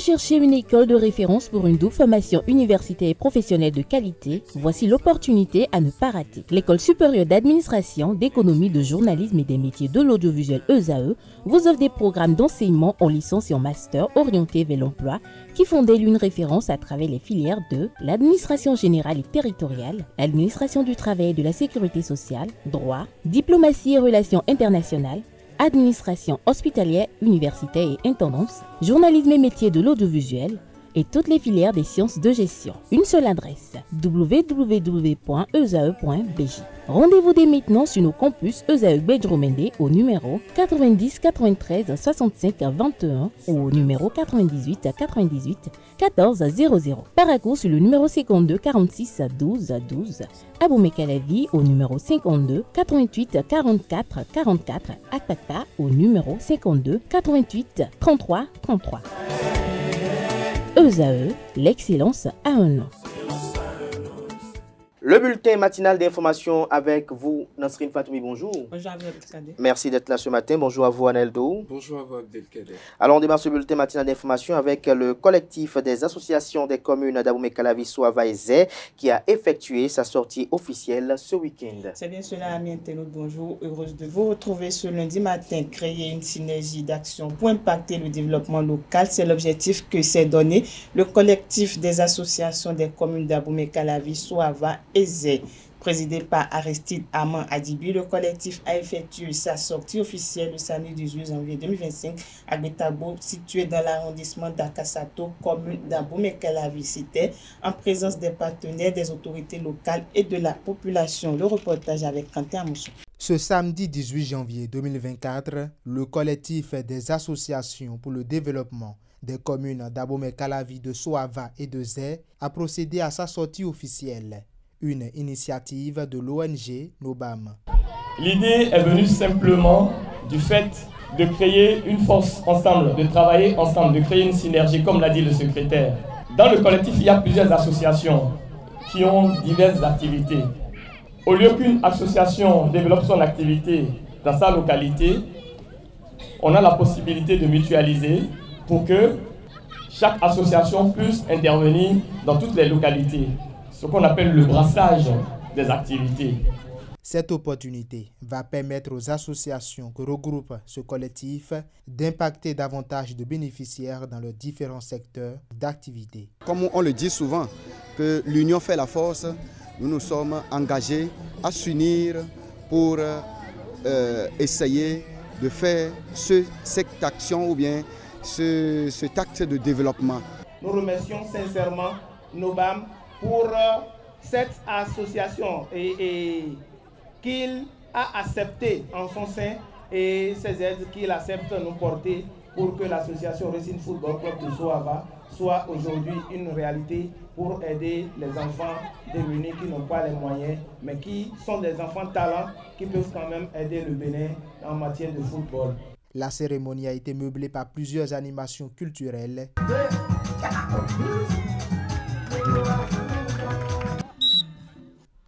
recherchez une école de référence pour une double formation universitaire et professionnelle de qualité? Voici l'opportunité à ne pas rater. L'École supérieure d'administration, d'économie, de journalisme et des métiers de l'audiovisuel ESAE vous offre des programmes d'enseignement en licence et en master orientés vers l'emploi qui font d'elle une référence à travers les filières de l'administration générale et territoriale, l'administration du travail et de la sécurité sociale, droit, diplomatie et relations internationales, administration hospitalière, universitaire et intendance, journalisme et métiers de l'audiovisuel et toutes les filières des sciences de gestion. Une seule adresse, www.esae.bj. Rendez-vous dès maintenant sur nos campus ESAE Bedjromende au numéro 90 93 65 21 ou au numéro 98 98 14 00. Paracourt sur le numéro 52 46 12 12. Aboumé-Calavi au numéro 52 88 44 44. Akpakpa au numéro 52 88 33 33. ESAE, l'excellence à un nom. Le bulletin matinal d'information avec vous, Nasrine Fatoumi, bonjour. Bonjour à vous, Abdelkader. Merci d'être là ce matin. Bonjour à vous, Aneldo. Bonjour à vous, Abdelkader. Alors, on démarre ce bulletin matinal d'information avec le collectif des associations des communes d'Aboumé-Calavi, Soava et Zé qui a effectué sa sortie officielle ce week-end. C'est bien cela, amis internautes, bonjour. Heureuse de vous retrouver ce lundi matin. Créer une synergie d'action pour impacter le développement local, c'est l'objectif que s'est donné le collectif des associations des communes d'Aboumé-Calavi, Soava et Zé. Présidé par Aristide Aman Adibi, le collectif a effectué sa sortie officielle le samedi 18 janvier 2025 à Betabo, situé dans l'arrondissement d'Akasato, commune d'Aboumé-Calavi Cité, en présence des partenaires, des autorités locales et de la population. Le reportage avec Quentin Amoussou. Ce samedi 18 janvier 2024, le collectif des associations pour le développement des communes d'Aboumé-Calavi, de Soava et de Zé a procédé à sa sortie officielle. Une initiative de l'ONG Nobam. L'idée est venue simplement du fait de créer une force ensemble, de travailler ensemble, de créer une synergie, comme l'a dit le secrétaire. Dans le collectif, il y a plusieurs associations qui ont diverses activités. Au lieu qu'une association développe son activité dans sa localité, on a la possibilité de mutualiser pour que chaque association puisse intervenir dans toutes les localités. Ce qu'on appelle le brassage des activités. Cette opportunité va permettre aux associations que regroupe ce collectif d'impacter davantage de bénéficiaires dans leurs différents secteurs d'activité. Comme on le dit souvent, que l'union fait la force, nous nous sommes engagés à s'unir pour essayer de faire cette action ou bien cet acte de développement. Nous remercions sincèrement Nobam pour cette association et qu'il a accepté en son sein et ces aides qu'il accepte nous porter pour que l'association Racing Football Club de Soava soit aujourd'hui une réalité pour aider les enfants démunis qui n'ont pas les moyens mais qui sont des enfants talents qui peuvent quand même aider le Bénin en matière de football. La cérémonie a été meublée par plusieurs animations culturelles.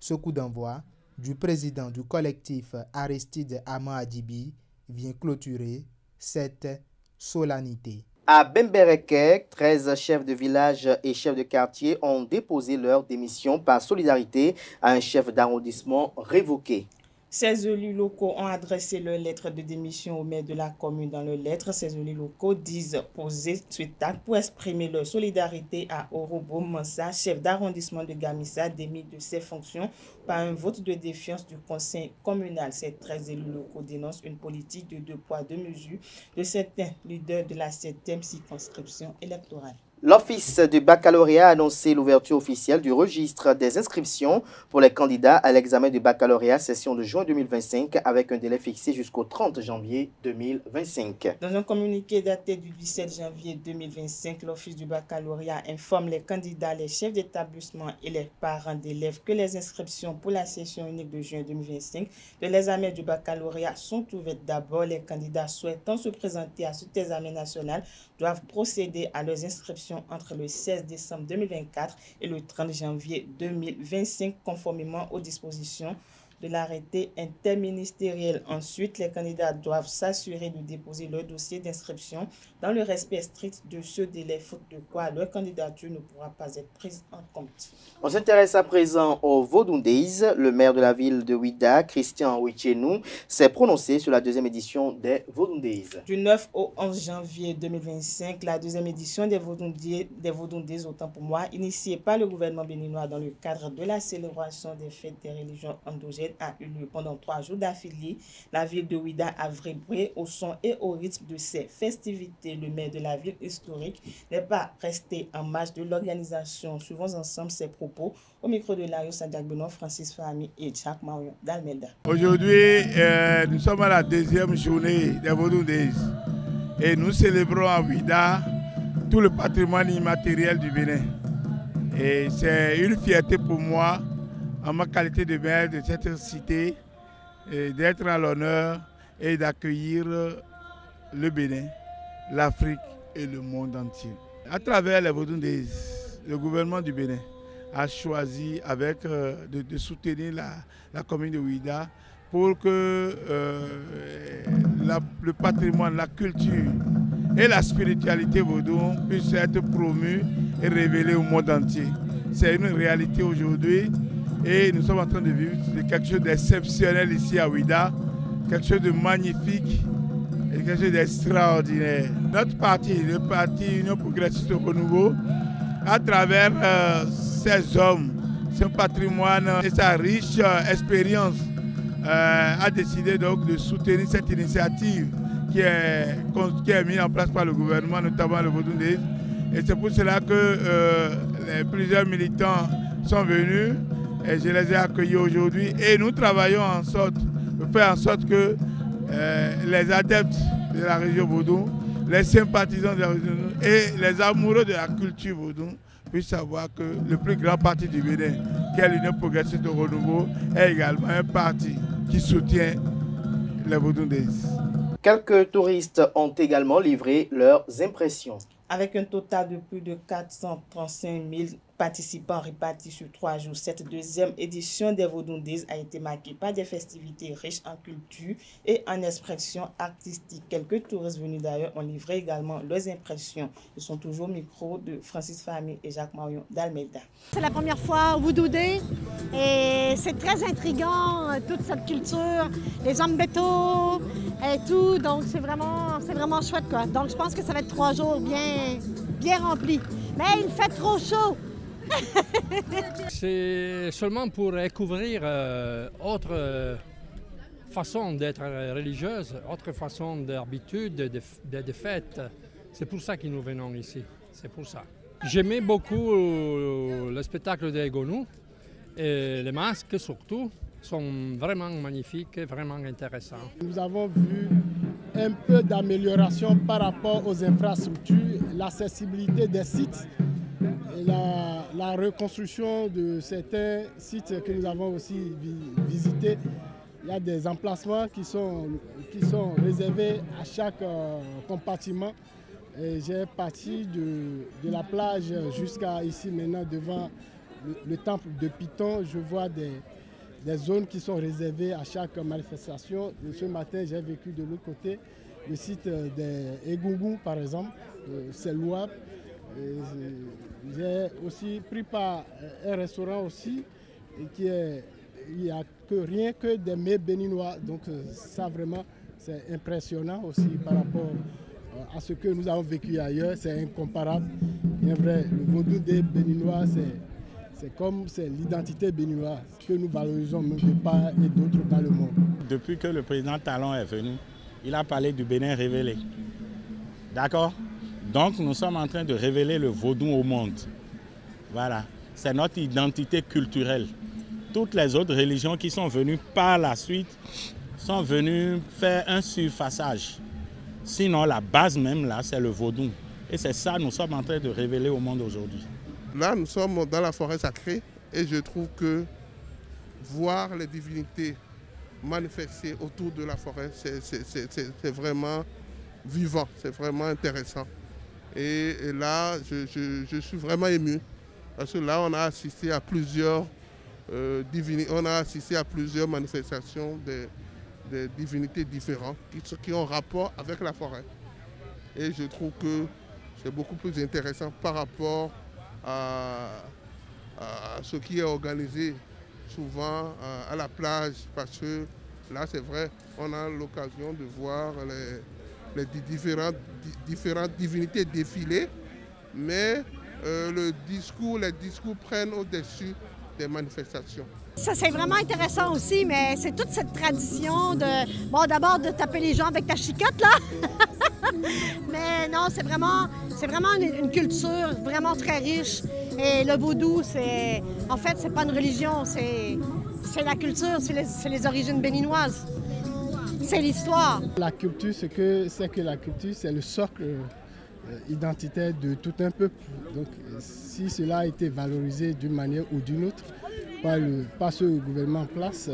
Ce coup d'envoi du président du collectif Aristide Aman Adibi vient clôturer cette solennité. À Bembereke, 13 chefs de village et chefs de quartier ont déposé leur démission par solidarité à un chef d'arrondissement révoqué. Ces élus locaux ont adressé leur lettre de démission au maire de la commune. Dans leur lettre, ces élus locaux disent poser suite pour exprimer leur solidarité à Orobo Mansa, chef d'arrondissement de Gamissa, démis de ses fonctions par un vote de défiance du conseil communal. Ces 13 élus locaux dénoncent une politique de 2 poids 2 mesures de certains leaders de la 7e circonscription électorale. L'Office du baccalauréat a annoncé l'ouverture officielle du registre des inscriptions pour les candidats à l'examen du baccalauréat session de juin 2025 avec un délai fixé jusqu'au 30 janvier 2025. Dans un communiqué daté du 17 janvier 2025, l'Office du baccalauréat informe les candidats, les chefs d'établissement et les parents d'élèves que les inscriptions pour la session unique de juin 2025 de l'examen du baccalauréat sont ouvertes. D'abord, les candidats souhaitant se présenter à cet examen national doivent procéder à leurs inscriptions entre le 16 décembre 2024 et le 30 janvier 2025, conformément aux dispositions de l'arrêté interministériel. Ensuite, les candidats doivent s'assurer de déposer leur dossier d'inscription dans le respect strict de ce délai, faute de quoi leur candidature ne pourra pas être prise en compte. On s'intéresse à présent au Vodun Days. Le maire de la ville de Ouidah, Christian Ouichenou, s'est prononcé sur la deuxième édition des Vodun Days. Du 9 au 11 janvier 2025, la deuxième édition des Vodun Days, autant pour moi, initiée par le gouvernement béninois dans le cadre de la célébration des fêtes des religions endogènes, a eu lieu pendant 3 jours d'affilée. La ville de Ouidah a vibré au son et au rythme de ces festivités. Le maire de la ville historique n'est pas resté en marge de l'organisation. Suivons ensemble ses propos au micro de Lario Sandiak-Benoît, Francis Fahmy et Jacques Marion d'Almeida. Aujourd'hui, nous sommes à la deuxième journée des Vodun Days et nous célébrons à Ouidah tout le patrimoine immatériel du Bénin. Et c'est une fierté pour moi, en ma qualité de maire de cette cité, d'être à l'honneur et d'accueillir le Bénin, l'Afrique et le monde entier. À travers les Vodun Days, le gouvernement du Bénin a choisi de soutenir la commune de Ouidah pour que le patrimoine, la culture et la spiritualité vaudou puissent être promues et révélées au monde entier. C'est une réalité aujourd'hui et nous sommes en train de vivre quelque chose d'exceptionnel ici à Ouidah, quelque chose de magnifique et quelque chose d'extraordinaire. Notre parti, le parti Union Progressiste au Renouveau, à travers ces hommes, son patrimoine et sa riche expérience, a décidé donc de soutenir cette initiative qui est mise en place par le gouvernement, notamment le Vodun Days. Et c'est pour cela que plusieurs militants sont venus et je les ai accueillis aujourd'hui. Et nous travaillons de faire en sorte que les adeptes de la région Vodou, les sympathisants de la région et les amoureux de la culture Vodou puissent savoir que le plus grand parti du Bénin, qui est l'Union Progressiste de Renouveau, est également un parti qui soutient les Vodun Days. Quelques touristes ont également livré leurs impressions. Avec un total de plus de 435 000 participants répartis sur 3 jours, cette deuxième édition des Vodun Days a été marquée par des festivités riches en culture et en expression artistique. Quelques touristes venus d'ailleurs ont livré également leurs impressions. Ils sont toujours au micro de Francis Fahmy et Jacques Marion d'Almeida. C'est la première fois au Vodun Days et c'est très intriguant, toute cette culture, les Ambeto et tout, donc c'est vraiment chouette quoi. Donc je pense que ça va être 3 jours bien remplis. Mais il fait trop chaud. C'est seulement pour découvrir autre façon d'être religieuse, autre façon d'habitude, de fête. C'est pour ça que nous venons ici. C'est pour ça. J'aimais beaucoup le spectacle des Gonou et les masques surtout sont vraiment magnifiques et vraiment intéressants. Nous avons vu un peu d'amélioration par rapport aux infrastructures, l'accessibilité des sites, et la reconstruction de certains sites que nous avons aussi visités. Il y a des emplacements qui sont réservés à chaque compartiment. J'ai parti de la plage jusqu'à ici maintenant devant le temple de Python. Je vois des zones qui sont réservées à chaque manifestation. Ce matin, j'ai vécu de l'autre côté, le site des Egungun par exemple, c'est louable. J'ai aussi pris par un restaurant aussi, il n'y a rien que des mets béninois, donc ça vraiment c'est impressionnant aussi par rapport à ce que nous avons vécu ailleurs, c'est incomparable. Bien vrai, le Vodun Days béninois, c'est l'identité béninoise que nous valorisons même de part et d'autre dans le monde. Depuis que le président Talon est venu, il a parlé du Bénin révélé. D'accord? Donc nous sommes en train de révéler le vaudou au monde. Voilà, c'est notre identité culturelle. Toutes les autres religions qui sont venues par la suite sont venues faire un surfaçage. Sinon la base même là, c'est le vaudou. Et c'est ça que nous sommes en train de révéler au monde aujourd'hui. Là, nous sommes dans la forêt sacrée et je trouve que voir les divinités manifester autour de la forêt, c'est vraiment vivant, c'est vraiment intéressant. Et là, je suis vraiment ému parce que là, on a assisté à plusieurs on a assisté à plusieurs manifestations des divinités différentes qui ont rapport avec la forêt. Et je trouve que c'est beaucoup plus intéressant par rapport à ce qui est organisé souvent à la plage, parce que là c'est vrai, on a l'occasion de voir les différentes divinités défiler, mais les discours prennent au-dessus des manifestations. Ça, c'est vraiment intéressant aussi, mais c'est toute cette tradition de, bon, d'abord de taper les gens avec ta chicotte, là. Mais non, c'est vraiment une culture vraiment très riche. Et le vaudou, en fait, c'est pas une religion, c'est la culture, c'est les origines béninoises. C'est l'histoire. La culture, la culture, c'est le socle identitaire de tout un peuple. Donc, si cela a été valorisé d'une manière ou d'une autre, par ce gouvernement en place,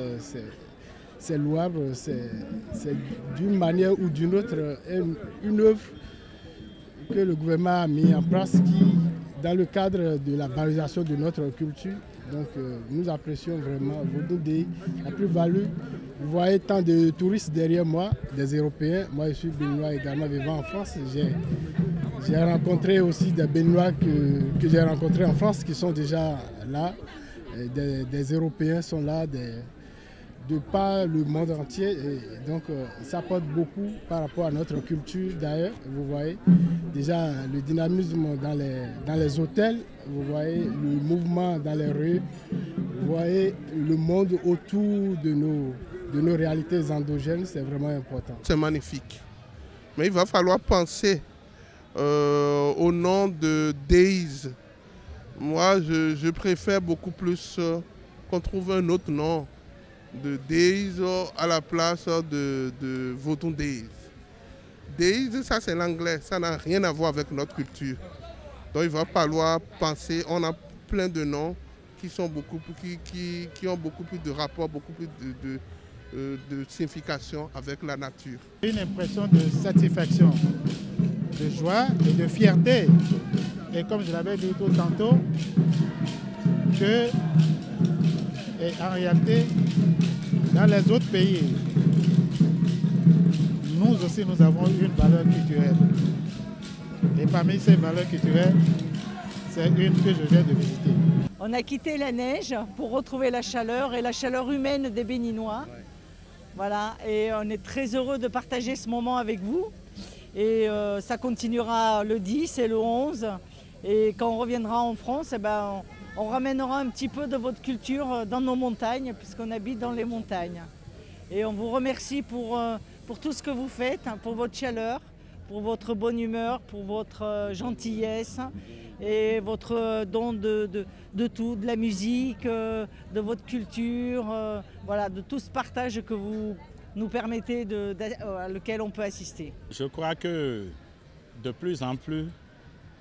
c'est louable, c'est d'une manière ou d'une autre une œuvre que le gouvernement a mis en place qui, dans le cadre de la valorisation de notre culture, donc nous apprécions vraiment Vodou Day, la plus-value. Vous voyez tant de touristes derrière moi, des Européens. Moi, je suis béninois également vivant en France. J'ai rencontré aussi des Béninois que j'ai rencontrés en France qui sont déjà là. Des Européens sont là, de par le monde entier. Et donc, ça apporte beaucoup par rapport à notre culture d'ailleurs. Vous voyez déjà le dynamisme dans les hôtels, vous voyez le mouvement dans les rues, vous voyez le monde autour de nos réalités endogènes, c'est vraiment important. C'est magnifique. Mais il va falloir penser au nom de Days. Moi, je préfère beaucoup plus qu'on trouve un autre nom de Days à la place de Vodou Days. Days, ça c'est l'anglais, ça n'a rien à voir avec notre culture. Donc il va falloir penser, on a plein de noms qui ont beaucoup plus de rapport, beaucoup plus de signification avec la nature. Une impression de satisfaction, de joie et de fierté. Et comme je l'avais dit tout tantôt, en réalité, dans les autres pays, nous aussi nous avons une valeur culturelle. Et parmi ces valeurs culturelles, c'est une que je viens de visiter. On a quitté la neige pour retrouver la chaleur et la chaleur humaine des Béninois. Voilà, et on est très heureux de partager ce moment avec vous. Et ça continuera le 10 et le 11. Et quand on reviendra en France, on ramènera un petit peu de votre culture dans nos montagnes, puisqu'on habite dans les montagnes. Et on vous remercie pour tout ce que vous faites, pour votre chaleur, pour votre bonne humeur, pour votre gentillesse et votre don de tout, de la musique, de votre culture, voilà, de tout ce partage que vous nous permettez, auquel on peut assister. Je crois que de plus en plus,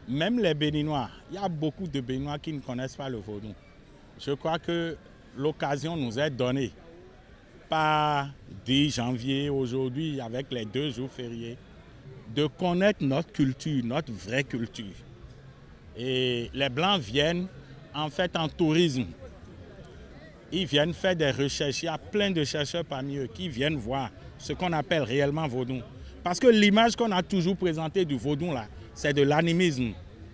même les Béninois, il y a beaucoup de Béninois qui ne connaissent pas le vaudou. Je crois que l'occasion nous est donnée par 10 janvier aujourd'hui, avec les 2 jours fériés, de connaître notre culture, notre vraie culture. Et les Blancs viennent en fait en tourisme. Ils viennent faire des recherches. Il y a plein de chercheurs parmi eux qui viennent voir ce qu'on appelle réellement vaudou. Parce que l'image qu'on a toujours présentée du vaudou, là, c'est de l'animisme,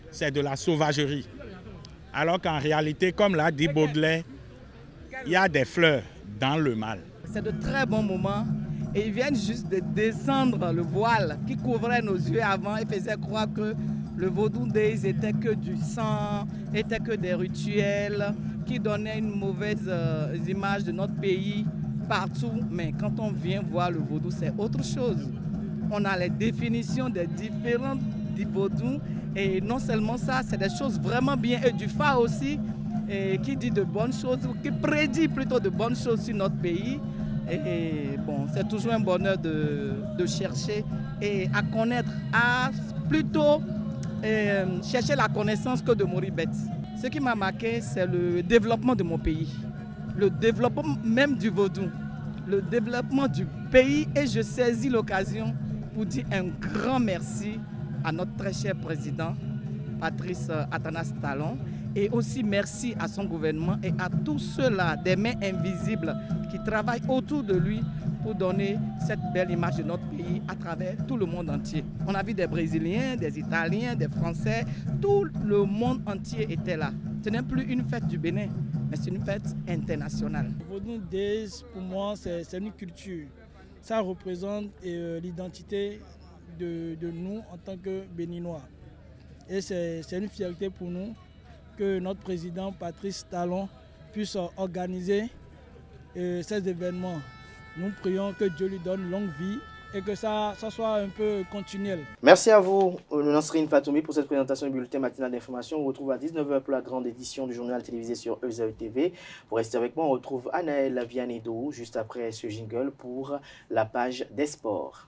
c'est de la sauvagerie. Alors qu'en réalité, comme l'a dit Baudelaire, il y a des fleurs dans le mal. C'est de très bons moments et ils viennent juste de descendre le voile qui couvrait nos yeux avant et faisait croire que le Vodou Days était que du sang, était que des rituels qui donnaient une mauvaise image de notre pays partout. Mais quand on vient voir le vaudou, c'est autre chose. On a les définitions des différents vaudou et non seulement ça, c'est des choses vraiment bien. Et du Fa aussi, qui dit de bonnes choses, qui prédit plutôt de bonnes choses sur notre pays. Et bon, c'est toujours un bonheur de chercher et à connaître, à plutôt chercher la connaissance que de mourir bête. Ce qui m'a marqué, c'est le développement de mon pays, le développement même du vaudou, le développement du pays. Et je saisis l'occasion pour dire un grand merci à notre très cher président, Patrice Athanas Talon, Et aussi merci à son gouvernement et à tous ceux-là, des mains invisibles, qui travaillent autour de lui pour donner cette belle image de notre pays à travers tout le monde entier. On a vu des Brésiliens, des Italiens, des Français, tout le monde entier était là. Ce n'est plus une fête du Bénin, mais c'est une fête internationale. Vodou Days, pour moi, c'est une culture. Ça représente l'identité de nous en tant que Béninois. Et c'est une fierté pour nous que notre président Patrice Talon puisse organiser ces événements. Nous prions que Dieu lui donne longue vie et que ça soit un peu continuel. Merci à vous, Nasrine Fatoumi, pour cette présentation du bulletin matinal d'information. On vous retrouve à 19h pour la grande édition du journal télévisé sur EZA TV. Pour rester avec moi, on retrouve Anaël Vianedou juste après ce jingle pour la page des sports.